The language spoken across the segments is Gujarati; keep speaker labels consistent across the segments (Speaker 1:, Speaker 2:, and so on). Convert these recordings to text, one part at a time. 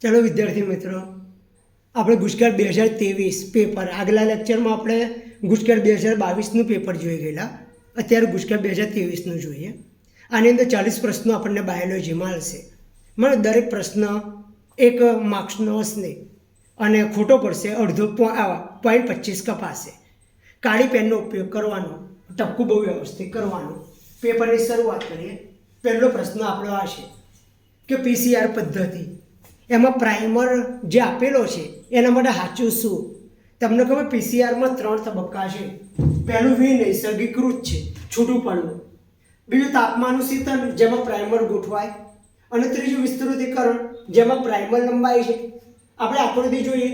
Speaker 1: चलो विद्यार्थी मित्रों, આપણે ગુજકેટ 2023 પેપર આગલા લેક્ચરમાં આપણે ગુજકેટ 2022નું પેપર જોઈ ગયેલા. અત્યારે ગુજકેટ 2023નું જોઈએ. આની અંદર 40 પ્રશ્નો આપણને બાયોલોજીમાં મળશે. મને દરેક પ્રશ્ન 1 માર્ક્સનો હશે અને ખોટો પડશે અડધો .25 કપાશે. કાળી પેનનો ઉપયોગ કરવાનો, ટપકું બહુ વ્યવસ્થિત કરવાનું. પેપરની શરૂઆત કરીએ. પહેલો પ્રશ્ન આપણો આ છે કે પીસીઆર પદ્ધતિ એમાં પ્રાઇમર જે આપેલો છે એના માટે સાચું શું? તમને ખબર પીસીઆરમાં 3 તબક્કા છે. પહેલું નૈસર્ગીકૃત છે, છૂટું પડવું. બીજું તાપમાનનું શીતલ, જેમાં પ્રાઇમર ગોઠવાય. અને ત્રીજું વિસ્તૃતીકરણ, જેમાં પ્રાઇમર લંબાઈ છે. આપણે આકૃતિ જોઈએ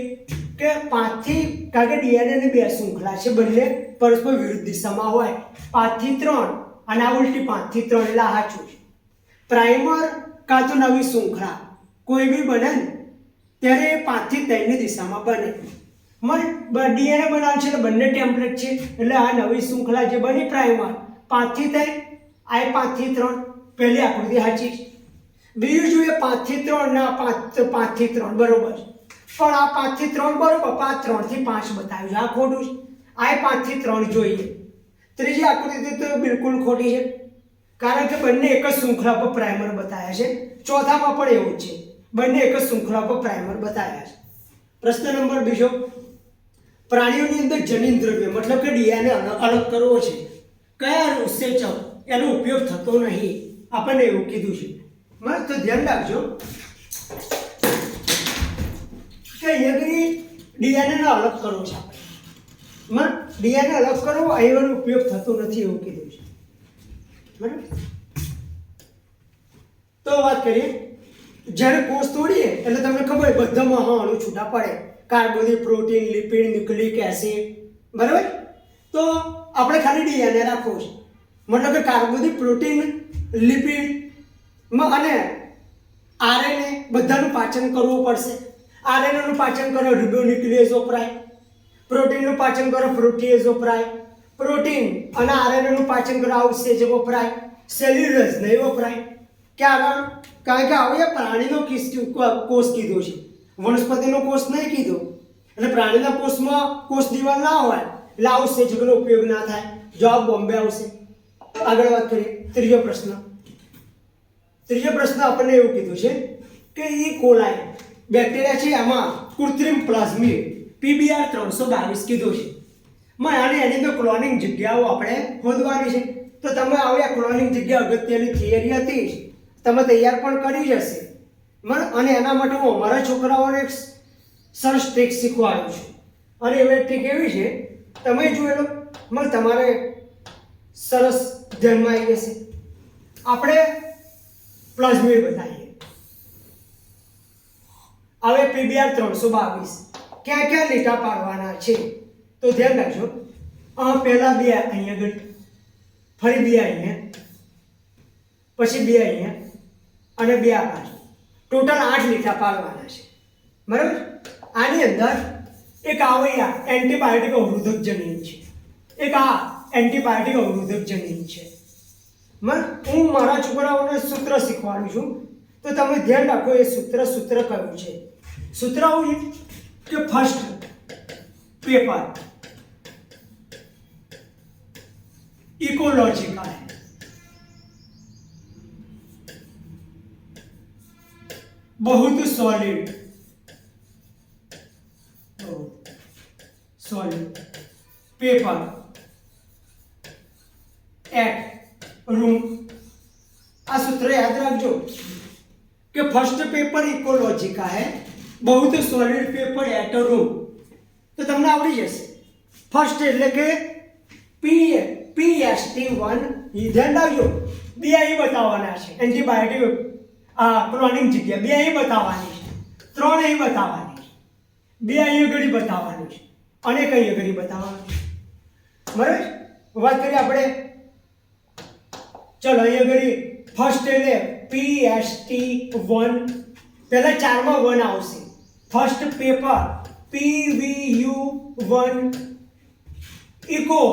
Speaker 1: કે 5 થી, કારણ કે ડીએનએની 2 શૃંખલા છે, બંને પરસ્પર વિરુદ્ધ દિશામાં હોય. 5 થી 3 અને આ ઉલટી 5 થી 3 એટલે સાચું છે. પ્રાઇમર કાં તો નવી શૃંખલા કોઈ બી બને ને ત્યારે 5 થી 3 ની દિશામાં બને. ડીએનએ બનાવે છે એટલે બંને ટેમ્પલેટ છે, એટલે આ નવી શૃંખલા જે બની પ્રાઇમર 5 થી 3, આ 5 થી 3, પહેલી આકૃતિ સાચી છે. બીજું જોઈએ 5 થી 3 ના 5 થી 3 બરોબર છે, પણ આ 5 થી 3 બરોબર, 3 થી 5 બતાવ્યું છે, આ ખોટું છે. આ 5 થી 3 જોઈએ. ત્રીજી આકૃતિ તો બિલકુલ ખોટી છે, કારણ કે બંને એક જ શૃંખલા પર પ્રાઇમર બતાવ્યા છે. ચોથામાં પણ એવું જ છે, બંને એક જ શૃંખલા પર પ્રાઇમર બતાવ્યા છે. પ્રશ્ન નંબર બીજો, પ્રાણીઓની અંદર જનીન દ્રવ્ય મતલબ કે ડીએનએ અલગ કરવો છે, કયા ઉત્સેચક એનો ઉપયોગ થતો નહીં, આપણને એવું કીધું છે. બરાબર, તો ધ્યાન રાખજો કે અહીંયા ડીએનએ અલગ કરવો છે. આપણે ડીએનએ અલગ કરવો અહીંનો ઉપયોગ થતો નથી એવું કીધું છે. બરાબર, તો વાત કરીએ. જ્યારે કોષ તોડીએ એટલે તમને ખબર બધામાં અણુ છૂટા પડે, કાર્બોદિત, પ્રોટીન, લિપિડ, ન્યુક્લિક એસિડ. બરાબર, તો આપણે ખાલી ડીએનએ રાખવું છે, મતલબ કે કાર્બોદિત, પ્રોટીન, લિપિડ અને આરએનએ બધાનું પાચન કરવું પડશે. આરએનએ નું પાચન કરો રિબોન્યુક્લિએઝ વપરાય, પ્રોટીનનું પાચન કરો પ્રોટીએઝ વપરાય, પ્રોટીન અને આરએનએ નું પાચન કરો અવશેષ વપરાય, સેલ્યુલોઝ નહીં વપરાય. કારણ કે હવે પ્રાણીનો કોષ કીધો છે, વનસ્પતિનો કોષ નહીં કીધો. એટલે પ્રાણીના કોષમાં કોષ દિવાલ ના હોય એટલે અવશેષકનો ઉપયોગ ના થાય. જવાબ બોમ્બે આવશે. આગળ વાત કરીએ. ત્રીજો પ્રશ્ન આપણને એવું કીધું છે કે ઈ કોલાઈ બેક્ટેરિયા છે, એમાં કૃત્રિમ પ્લાઝમિડ પીબીઆર 322 કીધું છે. એની અંદર ક્લોનિંગ જગ્યાઓ આપણે શોધવાની છે. તો તમે હવે આ ક્લોનિંગ જગ્યા અગત્યની થિયરી હતી, તમે તૈયાર પણ કરી જશે. અને એના માટે હું અમારા છોકરાઓને એક સરસ ટ્રીક શીખવાડું છું. અને એવી ટ્રીક એવી છે, તમે જોયેલો તમારે સરસ ધ્યાનમાં આવી જશે. આપણે પ્લાઝમિડ બતાવીએ. હવે પીબીઆર 322 ક્યાં ક્યાં લીટા પાડવાના છે તો ધ્યાન રાખજો. પહેલા 2 અહીંયા આગળ, ફરી 2 અહીંયા, પછી 2 અહીંયા અને 2 આ બાજુ. ટોટલ 8 લીટા પાડવાના છે. બરાબર, આની અંદર એક એન્ટીબાયોટિક અવરોધક જનીન છે, એક આ એન્ટીબાયોટિક અવરોધક જનીન છે. હું મારા છોકરાઓને સૂત્ર શીખવાડું છું, તો તમે ધ્યાન રાખો એ સૂત્ર કયું છે. સૂત્ર આવું કે ફર્સ્ટ પેપર इकोलॉजी का है, बहुत सॉलिड पेपर एट रूम. आ सूत्र याद रखो कि फर्स्ट पेपर इकोलॉजी का है, बहुत सॉलिड पेपर एट रूम. तो તમને આવડી જશે. ફર્સ્ટ એટલે કે PST1 ધ્યાન રાખજો. 2 અહીં બતાવવાના છે, એન્ટીબાયોટિક ક્લોનિંગ જગ્યા 2 અહીં બતાવવાની છે, 3 અહીં બતાવવાની છે, 2 અહીં આગળ બતાવવાની છે અને 1 અહીં આગળ બતાવવાનું છે. બરાબર, વાત કરીએ આપણે. ચલો અહીં આગળ ફર્સ્ટ એટલે PST1, પહેલા 4 માં 1 આવશે. First paper PVU1 eco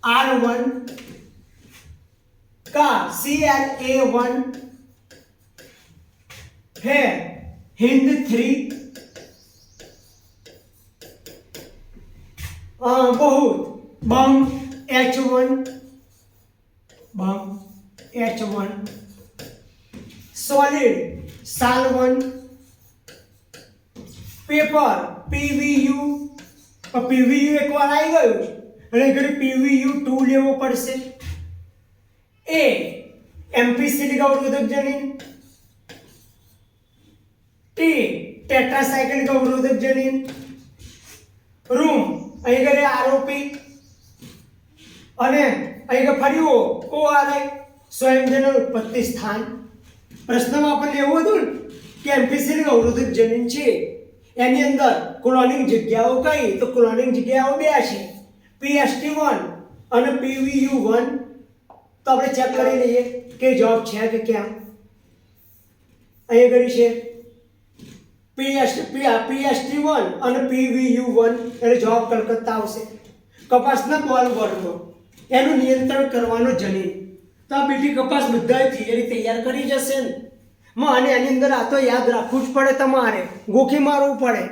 Speaker 1: R1 car CLA1 है, हिंद 3 बहुत, बम H1 सॉलिड साल 1 पेपर PVU એક વાર આવી ગયું એટલે ઘરે PVU2 લેવો પડશે એ એમ્ફીસિલિક અવરોધક જનીન ટી ટેટ્રાસાયક્લિક અવરોધક જનીન રૂમ અહીં ઘરે ROP અને અહીં ફરી ORI સ્વયંજનન ઉત્પત્તિ સ્થાન પ્રશ્નમાં આપણને એવું હતું કે એમ્ફીસિલિક અવરોધક જનીન છે એની અંદર ક્લોનિંગ જગ્યાઓ કઈ તો ક્લોનિંગ જગ્યાઓ બે છે PST1 અને PVU1 તો આપણે ચેક કરી લઈએ કે જવાબ છે કે કેમ અહીં કરી છે PST1 અને PVU1 એટલે જવાબ કલકત્તા આવશે કપાસના બોલ વર્ગ એનું નિયંત્રણ કરવાનો જનીન તો આ બેટી કપાસ બધાય થિયરી તૈયાર કરી જશે ને અને એની અંદર આ તો યાદ રાખવું જ પડે તમારે ગોખી મારવું પડે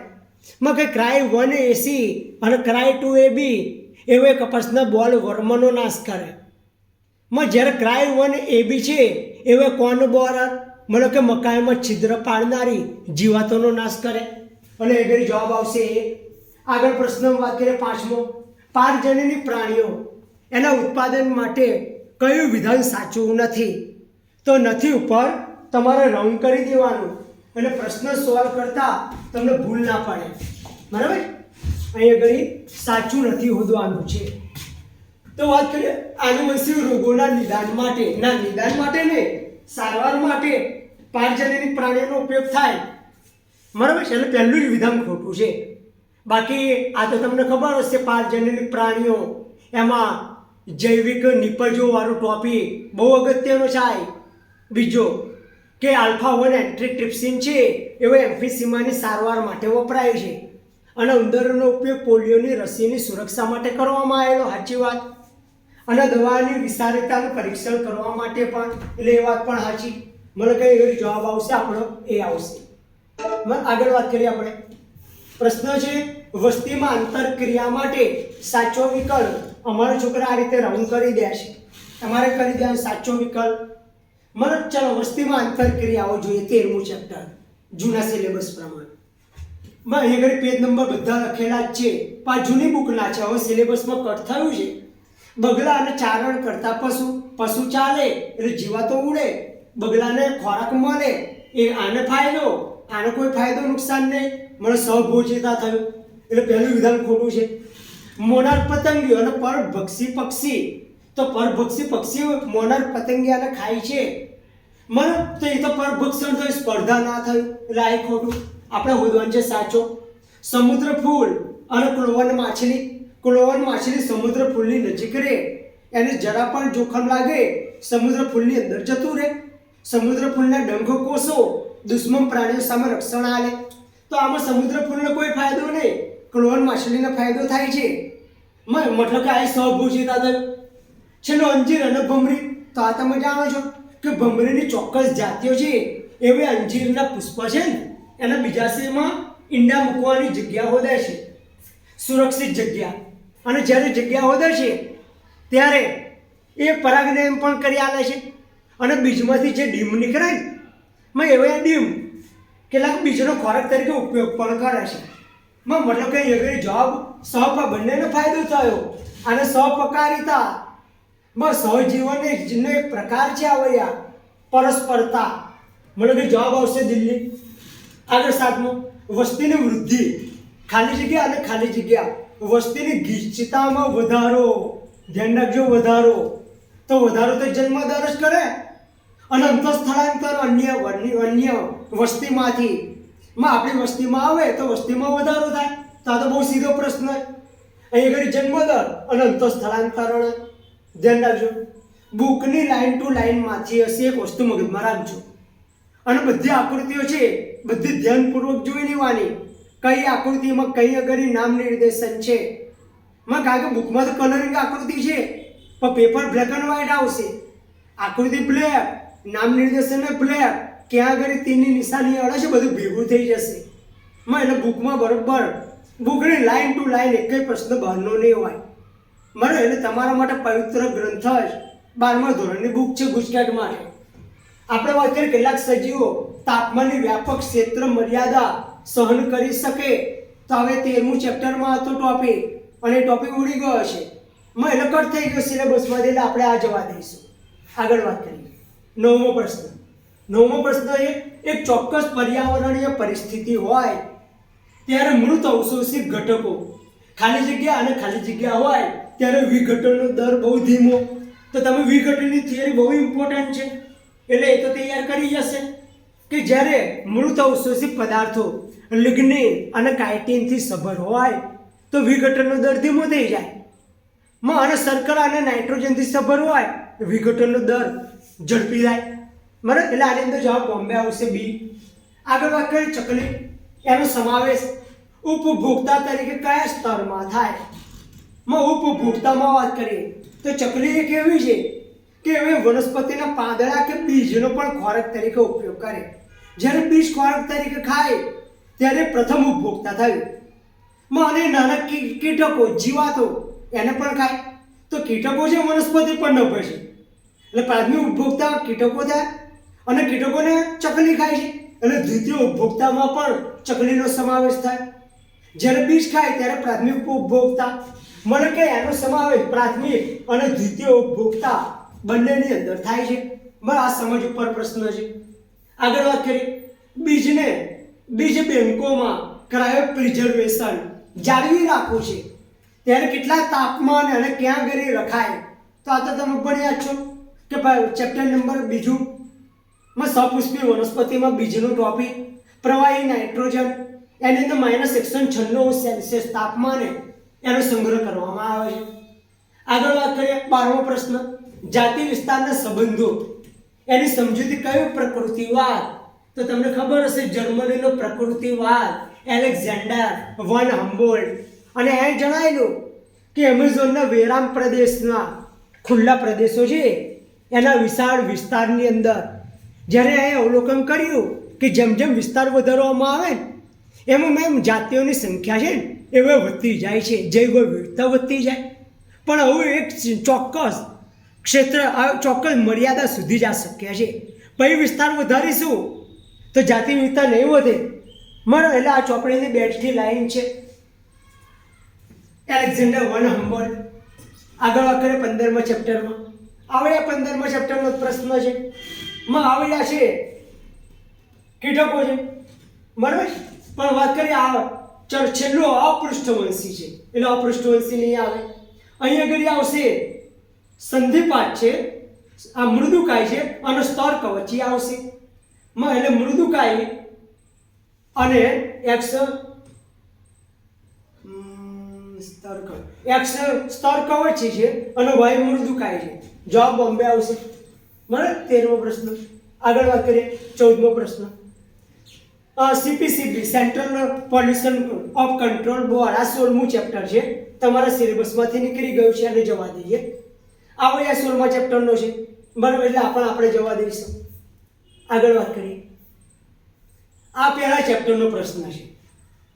Speaker 1: કે ક્રાય 1AC અને ક્રાય 2AB એવો કપાસના બોલ વર્મનો નાશ કરે જ્યારે ક્રાય 1AB છે એવો કોણ બોરર મને કે મકાઈમાં છિદ્ર પાડનારી જીવાતોનો નાશ કરે અને એ ઘડી જવાબ આવશે આગળ પ્રશ્ન વાત કરીએ 5મો પારજનની પ્રાણીઓ એના ઉત્પાદન માટે કયું વિધાન સાચું નથી તો નથી ઉપર તમારે રાઉન્ડ કરી દેવાનું અને પ્રશ્ન સોલ્વ કરતા તમને ભૂલ ના પડે બરાબર અહીંયા ઘડી સાચું નથી હોદવાનું છે તો વાત કરીએ આનુવંશિક રોગોના નિદાન માટે ને સારવાર માટે પારજનની પ્રાણીઓનો ઉપયોગ થાય બરાબર છે એટલે પહેલું જ વિધાન ખોટું છે બાકી આ તો તમને ખબર હશે પારજનની પ્રાણીઓ એમાં જૈવિક નિપજો વાળો ટોપિક બહુ અગત્યનો છે બીજો કે આલ્ફા-1 એન્ટ્રીટ્રિપ્સિન છે એવો એમ્ફીસીમાની સારવાર માટે વપરાય છે અને ઉંદરનો ઉપયોગ પોલિયોની રસીની સુરક્ષા માટે કરવામાં આવેલો સાચી વાત અને દવાની વિષારિતાનું પરીક્ષણ કરવા માટે પણ એટલે એ વાત પણ સાચી મને કઈ એવો જવાબ આવશે આપણો એ આવશે આગળ વાત કરીએ આપણે પ્રશ્ન છે વસ્તીમાં આંતરક્રિયા માટે સાચો વિકલ્પ અમારા છોકરા આ રીતે રાઉન્ડ કરી દે છે તમારે કરી દેવાનો સાચો વિકલ્પ ચાલો વસ્તીમાં આંતરક્રિયાઓ જોઈએ 13મું ચેપ્ટર જૂના સિલેબસ પ્રમાણે અહીંયા ઘડી પેજ નંબર બધા લખેલા જ છે પણ જૂની બુકના છે હવે સિલેબસમાં કટ થયું છે બગલા અને ચારણ કરતા પશુ ચાલે એટલે જીવાતો ઉડે બગલાને ખોરાક મળે એ આને ફાયદો આને કોઈ ફાયદો નુકસાન નહીં મને સહભોજિતા થયું એટલે પહેલું વિધાન ખોટું છે મોનાર્ક પતંગીઓ અને પરભક્ષી પક્ષી તો પરભક્ષી પક્ષી મોનાર્ક પતંગિયાને ખાય છે તો એ તો પરભક્ષણ થયું સ્પર્ધા ના થયું એટલે આ ખોટું આપણે હોદવાનું છે સાચો સમુદ્ર ફૂલ અને ક્લોવન માછલી સમુદ્ર ફૂલની નજીક રહે એને જરા પણ જોખમ લાગે સમુદ્ર ફૂલની અંદર જતું રહે સમુદ્ર ફૂલના ડંખ કોષો દુશ્મન પ્રાણીઓ સામે રક્ષણ આલે તો આમાં સમુદ્ર ફૂલને કોઈ ફાયદો નહીં ક્લોવન માછલીને ફાયદો થાય છે મતલબ કે આ સહભોજિતા થયું છેલ્લો અંજીર અને ભમરી તો આ તમે જાણો છો કે ભમરીની ચોક્કસ જાતિઓ છે એવી અંજીરના પુષ્પ છે ને એના બીજાશયમાં ઈંડા મૂકવાની જગ્યા હોદે છે સુરક્ષિત જગ્યા અને જ્યારે જગ્યા હોદે છે ત્યારે એ પરાગનયન પણ કરી આલે છે અને બીજમાંથી જે ડીમ નીકળે ને એવા ડીમ કેટલાક બીજનો ખોરાક તરીકે ઉપયોગ પણ કરે છે મતલબ કે એ જવાબ બંનેનો ફાયદો થયો અને સહપકારિતા સહજીવન એક પ્રકાર છે આવયા પરસ્પરતા મને કે જવાબ આવશે દિલ્હી આગળ 7મો વસ્તીની વૃદ્ધિ ખાલી જગ્યા અને ખાલી જગ્યા વસ્તીની ગીચતામાં વધારો ધ્યાન રાખજો વધારો તો જન્મ દર જ કરે અને અંતઃસ્થળાંતર અન્ય વસ્તીમાંથી આપણી વસ્તીમાં આવે તો વસ્તીમાં વધારો થાય તો આ તો બહુ સીધો પ્રશ્ન અહીં આગળ જન્મ દર અને અંતઃસ્થળાંતરણ ધ્યાન રાખજો બુકની લાઈન ટુ લાઈનમાંથી હશે એક વસ્તુ મગજમાં રાખજો અને બધી આકૃતિઓ છે બધી ધ્યાનપૂર્વક જોઈ લેવાની કઈ આકૃતિમાં કઈ અગરી નામ નિર્દેશન છે કારણ કે બુકમાં તો કલરિંગ આકૃતિ છે પણ પેપર બ્લેક એન્ડ વ્હાઇટ આવશે આકૃતિ બ્લેક, નામ નિર્દેશન બ્લેક, ક્યાં આગળ તીરની નિશાની અડે છે બધું ભેગું થઈ જશે. એટલે બુકમાં બરોબર બુકની લાઈન ટુ લાઈન એક પ્રશ્ન બહારનો નહીં હોય. એટલે તમારા માટે પવિત્ર ગ્રંથ જ 12મા ધોરણની બુક છે ગુજકેટ માટે. આપણે વાત કરીએ કેટલાક સજીવો તાપમાનની વ્યાપક ક્ષેત્ર મર્યાદા સહન કરી શકે, તો હવે 13મું ચેપ્ટરમાં હતો ટોપિક, અને ટોપિક ઉડી ગયો છે. એટલે કટ થઈ ગયો સિલેબસમાંથી, એટલે આપણે આ જવા દઈશું. આગળ વાત કરીએ. 9મો પ્રશ્ન એક ચોક્કસ પર્યાવરણીય પરિસ્થિતિ હોય ત્યારે મૃત અવશોષિત ઘટકો ખાલી જગ્યા અને ખાલી જગ્યા હોય ત્યારે વિઘટનનો દર બહુ ધીમો. તો તમે વિઘટનની થિયરી બહુ ઇમ્પોર્ટન્ટ છે, એટલે એ તો તૈયાર કરી જશે કે જ્યારે મૃત અવશોષિત પદાર્થો લિગ્નિન અને કાઇટિનથી સભર હોય તો વિઘટનનો દર ધીમો થઈ જાય. અને શર્કરા અને નાઇટ્રોજનથી સભર હોય વિઘટનનો દર ઝડપી જાય. એટલે આની અંદર જવાબ બોમ્બે આવશે બી. આગળ વાત કરીએ ચકલી, એનો સમાવેશ ઉપભોક્તા તરીકે કયા સ્તરમાં થાય? ઉપભોક્તામાં વાત કરીએ તો ચકલી એક એવી છે કે હવે વનસ્પતિના પાંદડા કે બીજનો પણ ખોરાક તરીકે ઉપયોગ કરે. જ્યારે બીજ ખોરાક તરીકે ખાય ત્યારે પ્રથમ ઉપભોક્તા થયું. અને નાના કીટકો જીવાતો એને પણ ખાય, તો કીટકો છે વનસ્પતિ પણ ન ભળશે, એટલે પ્રાથમિક ઉપભોક્તા કીટકો થાય અને કીટકોને ચકલી ખાય છે. એટલે દ્વિતીય ઉપભોક્તામાં પણ ચકલીનો સમાવેશ થાય. જ્યારે બીજ ખાય ત્યારે પ્રાથમિક ઉપભોક્તા, કે એનો સમાવેશ પ્રાથમિક અને દ્વિતીય ઉપભોક્તા બંનેની અંદર થાય છે. આ સમજ ઉપર પ્રશ્ન છે. આગળ વાત કરીએ બીજ બેંકોમાં ક્રાયો પ્રિઝર્વેશન જાળવી રાખવું છે ત્યારે કેટલા તાપમાન અને ક્યાં આગળ રખાય? તો આ તો તમે ભણ્યા જ છો કે ચેપ્ટર નંબર 2 માં સપુષ્પી વનસ્પતિમાં બીજનો ટોપિક પ્રવાહી નાઇટ્રોજન, એની અંદર -196°C તાપમાને એનો સંગ્રહ કરવામાં આવે છે. આગળ વાત કરીએ 12મો પ્રશ્ન જાતિ વિસ્તારના સંબંધો, એની સમજૂતી કયો પ્રકૃતિવાદ? તો તમને ખબર હશે જર્મનીનો પ્રકૃતિવાદ એલેક્ઝાન્ડર વન હમ્બોલ્ટ, અને એ જણાવેલું કે એમેઝોનના વેરાન પ્રદેશના ખુલ્લા પ્રદેશો છે એના વિશાળ વિસ્તારની અંદર જ્યારે એ અવલોકન કર્યું કે જેમ જેમ વિસ્તાર વધારવામાં આવે એમ જાતિઓની સંખ્યા છે ને એ વધતી જાય છે, જૈવ વિવિધતા વધતી જાય. પણ હવે એક ચોક્કસ ક્ષેત્ર ચોક્કસ મર્યાદા સુધી જ આ શક્ય છે. પછી વિસ્તાર વધારીશું તો જાતિ વિવિધતા નહીં વધે. એટલે આ ચોપડીની બેઠી લાઈન છે એલેક્ઝાન્ડર વન હમ્બોલ્ટ. આગળ વાત કરીએ 15મા ચેપ્ટરમાં. આવડ્યા 15મા ચેપ્ટરનો પ્રશ્ન છે. આવડ્યા છે કીટકો છે, બરાબર. પણ વાત કરીએ આ છેલ્લો અપૃષ્ઠવંશી છે, એટલે અપૃષ્ઠવંશી નહીં આવે. અહીંયા આગળ આવશે સંધિપાત છે, આ મૃદુકાય છે અને સ્તર કવચી આવશે. એટલે મૃદુકાય અને એક્સ સ્તર કવચી છે અને વાય મૃદુકાય છે. જવાબ બોમ્બે આવશે. બરાબર. 13મો પ્રશ્ન. આગળ વાત કરીએ 14મો પ્રશ્ન. CPCB central pollution of control board, આ 16મું ચેપ્ટર છે, તમારા સિલેબસમાંથી નીકળી ગયું છે, અને જવા દઈએ. આ 16મા ચેપ્ટરનો છે, બરાબર. એટલે આપણે જવા દઈશું. આગળ વાત કરીએ. આ પહેલા ચેપ્ટરનો પ્રશ્ન છે.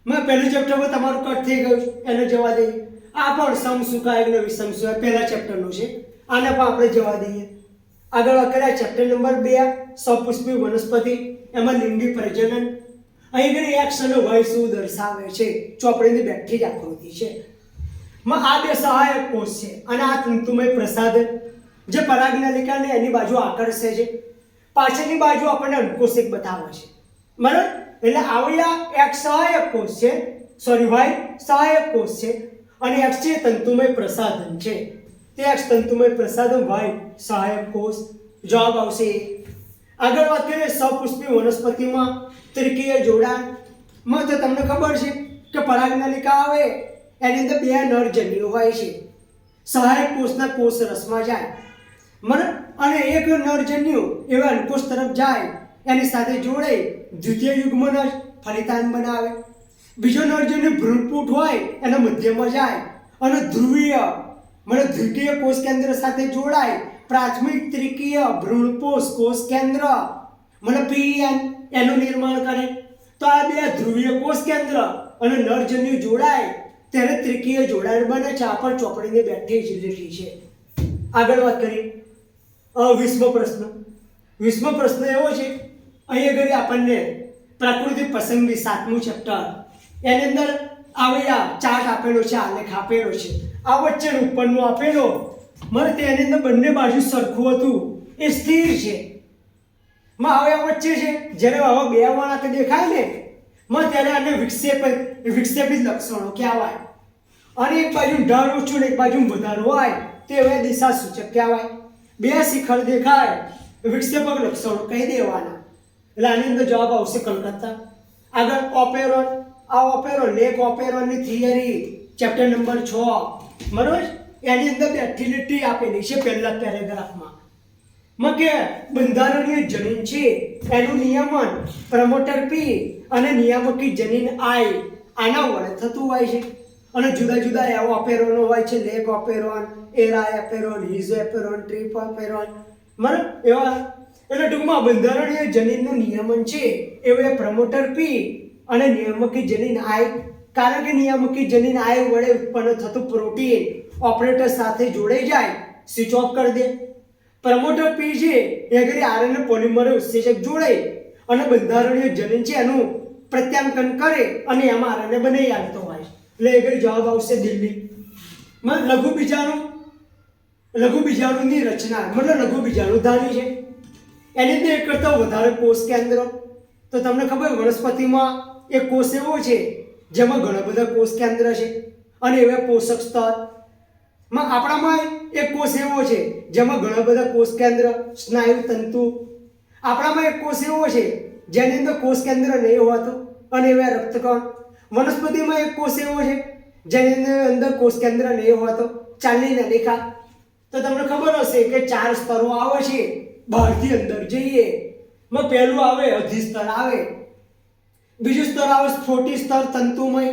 Speaker 1: પહેલું ચેપ્ટરમાં તમારું કટ થઈ ગયું છે, એને જવા દઈએ. આ પણ સમસુખાય વિષમ સુખાય પહેલા ચેપ્ટરનું છે, આને પણ આપણે જવા દઈએ. આગળ વાત કરીએ ચેપ્ટર નંબર 2 સપુષ્પી વનસ્પતિ, એમાં લિંગી પ્રજનન. અહીં એક્સ અને વાય શું દર્શાવે છે? ચોપડીની બેઠી જ આકૃતિ છે. આ બે સહાયક કોષ છે અને આ તંતુમય પ્રસાધન જે પરાગનલિકાને એની બાજુ આકર્ષે છે. પાછળની બાજુ આપણને અંકોશિક બતાવે છે, બરાબર. એટલે આવડ્યા એક્સ સહાયક કોષ છે, વાય સહાયક કોષ છે, અને એક્સ છે તંતુમય પ્રસાધન છે. તે એક્સ તંતુમય પ્રસાધન, વાય સહાયક કોષ. જવાબ આવશે. આગળ વાત કરીએ સપુષ્પી વનસ્પતિમાં ત્રિકીય જોડાણ. તો તમને ખબર છે કે પરાગનલિકા આવે એની અંદર 2 નરજન્યુઓ હોય છે. સહાયક કોષના કોષ રસમાં જાય, બરાબર, અને એક નરજન્યુ એવા અંકોશ તરફ જાય, એની સાથે જોડે દ્વિતીય યુગ્મન ફલિતાંડ બનાવે. બીજો નરજન્યુ ભ્રૂણપૂટ હોય એના મધ્યમાં જાય અને ધ્રુવીય દ્વિતીય કોષ કેન્દ્ર સાથે જોડાય પ્રાથમિક ત્રિકીય ભ્રૂણપોષ કોષ કેન્દ્ર મતલબ પીએન એનું નિર્માણ કરે. તો આ બે ધ્રુવીય કોષ કેન્દ્ર અને નરજન્યુ જોડાય ત્યારે ત્રિકીય જોડાણ બને છે. આ પણ ચોપડીની બેઠી લીટી છે. આગળ વાત કરીએ 20મો પ્રશ્ન. 20મો પ્રશ્ન એવો છે, અહીં આગળ આપણને પ્રકૃતિ પસંદગી 7મું ચેપ્ટર એની અંદર આ ચાર્ટ આપેલો છે, આલેખ આપેલો છે. આ વચ્ચે ઉપરનો આપેલો મને તેની અંદર બંને બાજુ સરખું હતું એ સ્થિર છે. માં હવે વચ્ચે છે જ્યારે હવે બે વળાંક દેખાય ને માં ત્યારે આને વિક્ષેપિત લક્ષણો કહેવાય. અને એક બાજુ ઢાળ ઓછું ને એક બાજુ વધારો હોય તે હવે દિશા સૂચક કહેવાય. બે શિખર દેખાય વિક્ષેપક લક્ષણો કહી દેવાના. એટલે આની અંદર જવાબ આવશે કલકત્તા. આગળ ઓપેરોન. આ ઓપેરોન લેક ઓપેરોનની થિયરી ચેપ્ટર નંબર 6 બરોબર. એની અંદર બેઠી લીટી આપેલી છે પહેલા પેરેગ્રાફમાં. કે બંધારણીય જનીન છે એનું નિયમન પ્રમોટર પી અને નિયામકી જનીન આઈ આના વડે થતું હોય છે. અને જુદા જુદા એવા ઓપેરોનો હોય છે, લેક ઓપેરોન, એરા એપેરોન, હિઝ એપેરોન, ટ્રીપ ઓપેરોન બરાબર એવા. એટલે ટૂંકમાં બંધારણીય જનીનનું નિયમન છે એવું પ્રમોટર પી અને નિયામકી જનીન આઈ. કારણ કે નિયામકી જનીન આઈ વડે ઉત્પન્ન થતું પ્રોટીન ઓપરેટર સાથે જોડાઈ જાય, સ્વિચ ઓફ કરી દે. પ્રમોટર પી છે એ કરી આરએનએ પોલિમર ઉત્સેચક જોડે અને બંધારણીય જનીન છે એનું પ્રત્યાંકન કરે અને એમાં આરએનએ બનાવી આવતો હોય. એટલે એ કરી જવાબ આવશે દિલ્હી. લઘુ બીજાણુની રચના મતલબ લઘુ બીજાણુધારી છે. એની અંદર એક કરતાં વધારે કોષ કેન્દ્રો. તો તમને ખબર વનસ્પતિમાં એક કોષ એવો છે જેમાં ઘણા બધા કોષ કેન્દ્ર છે અને એવા પોષક સ્તર. આપણામાં એક કોષ એવો છે જેમાં ઘણા બધા કોષ કેન્દ્ર, સ્નાયુ તંતુ. આપણામાં એક કોષ એવો છે જેની અંદર કોષ કેન્દ્ર નહીં હોતું અને એવા રક્તકણ. વનસ્પતિમાં એક કોષ એવો છે જેની અંદર કોષ કેન્દ્ર નહીં હોતો, ચાલની નલિકા. તો તમને ખબર હશે કે 4 સ્તરો આવે છે બહારથી અંદર જઈએ. પહેલું આવે અધિસ્તર આવે, બીજું સ્તર આવે સ્ફોટી સ્તર તંતુમય,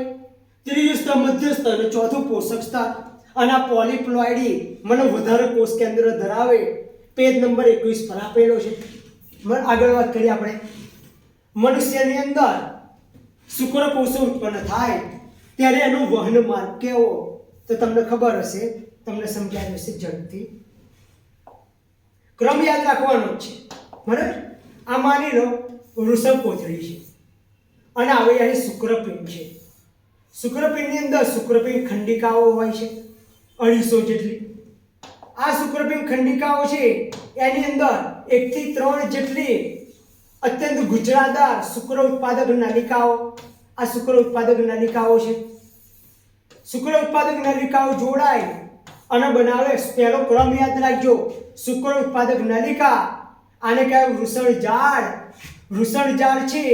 Speaker 1: ત્રીજું સ્તર મધ્ય સ્તર અને ચોથું પોષક સ્તર. અને આ પોલિપ્લોઇડી મને વધારે કોષ કેન્દ્ર ધરાવે. પેજ નંબર 21 પર આપેલો છે. આગળ વાત કરીએ આપણે. મનુષ્યની અંદર શુક્રકોષો ઉત્પન્ન થાય ત્યારે એનો વહન માર્ગ કેવો? તો તમને ખબર હશે, તમને સમજાય હશે ઝડપથી. ક્રમ યાદ રાખવાનો જ છે બરાબર. આ માની લો વૃષભ કોથળી છે અને આવી અહીં શુક્રપિંડ છે. શુક્રપિંડની અંદર શુક્રપિંડ ખંડિકાઓ હોય છે 250 જેટલી. આ શુક્રપિંડ ખંડિકાઓ છે એની અંદર 1 થી 3 જેટલી અત્યંત ગુંચળાદાર શુક્ર ઉત્પાદક નલિકાઓ. આ શુક્ર ઉત્પાદક નલિકાઓ છે. શુક્ર ઉત્પાદક નલિકાઓ જોડાય અને બનાવે. પહેલો ક્રમ યાદ રાખજો, શુક્ર ઉત્પાદક નલિકા. આને કહેવાય વૃષણ ઝાડ. વૃષણ ઝાડ છે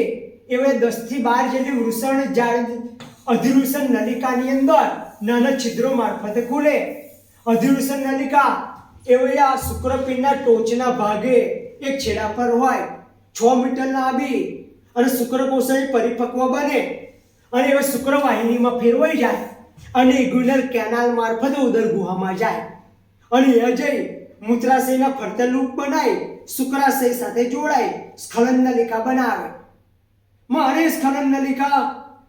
Speaker 1: એવે 10 થી 12 જેટલી વૃષણ ઝાડ અધિવૃષણ નલિકાની અંદર નાના છિદ્રો મારફતે ખુલે. અધિવૃષણ નલિકા એવી આ શુક્રપિંડના ટોચના ભાગે એક છેડા પર હોય, 6 મીટર લાંબી અને શુક્રકોષો પરિપક્વ બને અને એવા શુક્રવાહિનીમાં ફેરવાઈ જાય અને ઇગ્યુનલ કેનાલ મારફતે ઉદર ગુહામાં જાય અને એ જઈ મૂત્રાશયના ફરતે લૂપ બનાવી શુક્રાશય સાથે જોડાય સ્ખલન નલિકા બનાવે. અને સ્ખલન નલિકા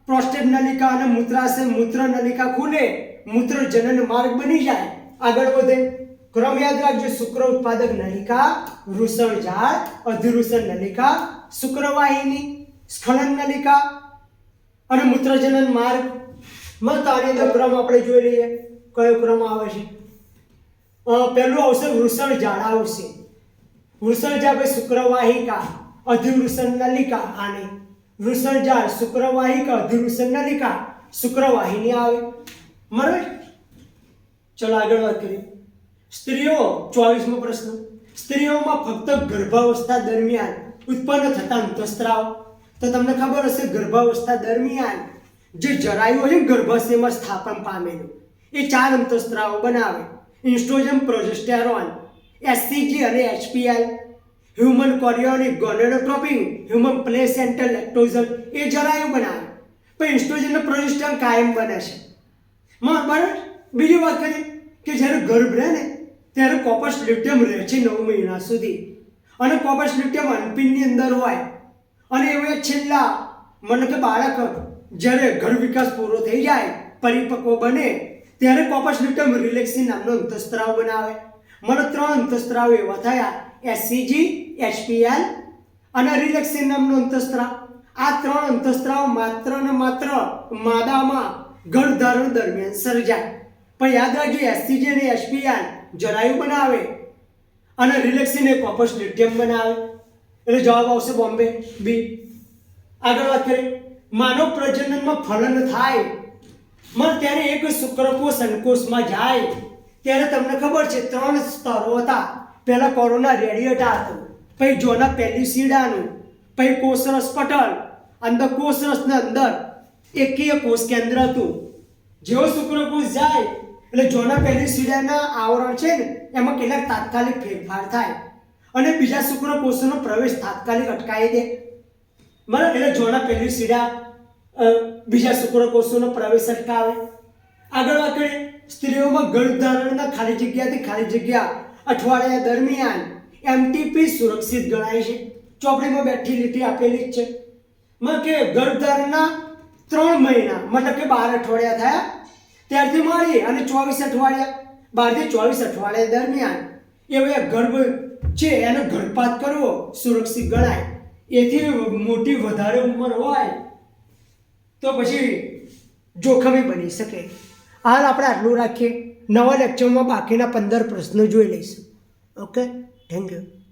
Speaker 1: પ્રોસ્ટેટ નલિકા અને મૂત્રાશય મૂત્ર નલિકા ખુલે, મૂત્ર જનન માર્ગ બની જાય, આગળ વધે. ક્રમ યાદ રાખજો, શુક્ર ઉત્પાદક નલિકા, વૃષણ ઝાડ, અધિવૃષણ નલિકા, શુક્રવાહિની, સ્ખલન નલિકા અને મૂત્રજનન માર્ગ. આની અંદર ક્રમ આપણે જોઈ લઈએ કયો ક્રમ આવે છે. પહેલું આવશે વૃષણ ઝાડ આવશે. વૃષણ ઝાડ શુક્રવાહિકા, અધિવૃષણ નલિકા. આને વૃષણ ઝાડ શુક્રવાહિકા, અધિવૃષણ નલિકા, શુક્રવાહિની આવે બરાબર. ચલો આગળ વાત કરીએ. સ્ત્રીઓ 24મો પ્રશ્ન. સ્ત્રીઓમાં ફક્ત ગર્ભાવસ્થા દરમિયાન ઉત્પન્ન થતા અંતઃસ્ત્રાવ. તો તમને ખબર હશે ગર્ભાવસ્થા દરમિયાન જે જરાયુ હોય ગર્ભાશયમાં સ્થાપન પામેલું એ 4 અંતઃસ્ત્રાવો બનાવે. ઇન્સ્ટ્રોજન, પ્રોજેસ્ટેરોન, એસસીજી અને એચપીએલ. હ્યુમન કોરિયોનિક, ગોનેડોટ્રોપિન, હ્યુમન પ્લેસેન્ટલ લેક્ટોઝન એ જરાયુ બનાવે. પણ ઇન્સ્ટ્રોજન અને પ્રોજેસ્ટેરોન કાયમ બને છે બરાબર. બીજી વાત કરીએ કે જ્યારે ગર્ભ રહે ને ત્યારે કોપસ લ્યુટિયમ રહે છે 9 મહિના સુધી. અને કોપસ લ્યુટિયમ અનપિનની અંદર હોય અને હવે છેલ્લા મને કે બાળક જ્યારે ઘર વિકાસ પૂરો થઈ જાય, પરિપક્વ બને, ત્યારે કોપસ લ્યુટિયમ રિલેક્સિન નામનો અંતઃસ્ત્રાવ બનાવે. મને 3 અંતઃસ્ત્રાવ એવા થયા, એસસીજી, એચપીએલ અને રિલેક્સિન નામનો અંતઃસ્ત્રાવ. આ 3 અંતઃસ્ત્રાવ માત્ર ને માત્ર માદામાં ગર્ભધારણ દરમિયાન સર્જાય. પણ યાદ રાખજો, એસસીજી અને એચપીએલ જરાયુ બનાવે અને રિલેક્સિન એ કોપસ લ્યુટિયમ બનાવે. એટલે જવાબ આવશે બોમ્બે બી. આગળ વાત કરીએ, માનવ પ્રજનનમાં ફલન થાય મને ત્યારે એક શુક્રકોષ અંકોષમાં જાય ત્યારે તમને ખબર છે 3 સ્તરો હતા. પહેલા કોરોના રેડિયેટા હતું, પછી જોના પેલ્યુસિડાનું, પછી કોષરસ પટલ, અંદર કોષરસની અંદર એકીય કોષ કેન્દ્ર હતું. જેવો શુક્રકોષ જાય એટલે જોના પેલ્યુસિડાના આવરણ છે ને એમાં કેટલાક તાત્કાલિક ફેરફાર થાય અને બીજા શુક્રકોષોનો પ્રવેશ તાત્કાલિક અટકાવી દે. બરાબર, એટલે જોના પેલ્યુસિડા બીજા શુક્રકોષોનો પ્રવેશ અટકાવે. આગળ વાત કરીએ, સ્ત્રીઓમાં ગર્ભધારણના ખાલી જગ્યાથી ખાલી જગ્યા અઠવાડિયા દરમિયાન એમટીપી સુરક્ષિત ગણાય છે. ચોપડીમાં બેઠી લીટી આપેલી જ છે. માં કે ગર્ભધારણના 3 મહિના મતલબ કે 12 અઠવાડિયા થયા ત્યારથી મળી અને 24 અઠવાડિયા 12 થી 24 અઠવાડિયા દરમિયાન એ ગર્ભ છે એનો ગર્ભપાત કરવો સુરક્ષિત ગણાય. એથી મોટી વધારે ઉંમર હોય તો પછી જોખમી બની શકે. હાલ આપણે આટલું રાખીએ. નવા લેક્ચરમાં બાકીના 15 પ્રશ્નો જોઈ લઈશું. Okay, thank you.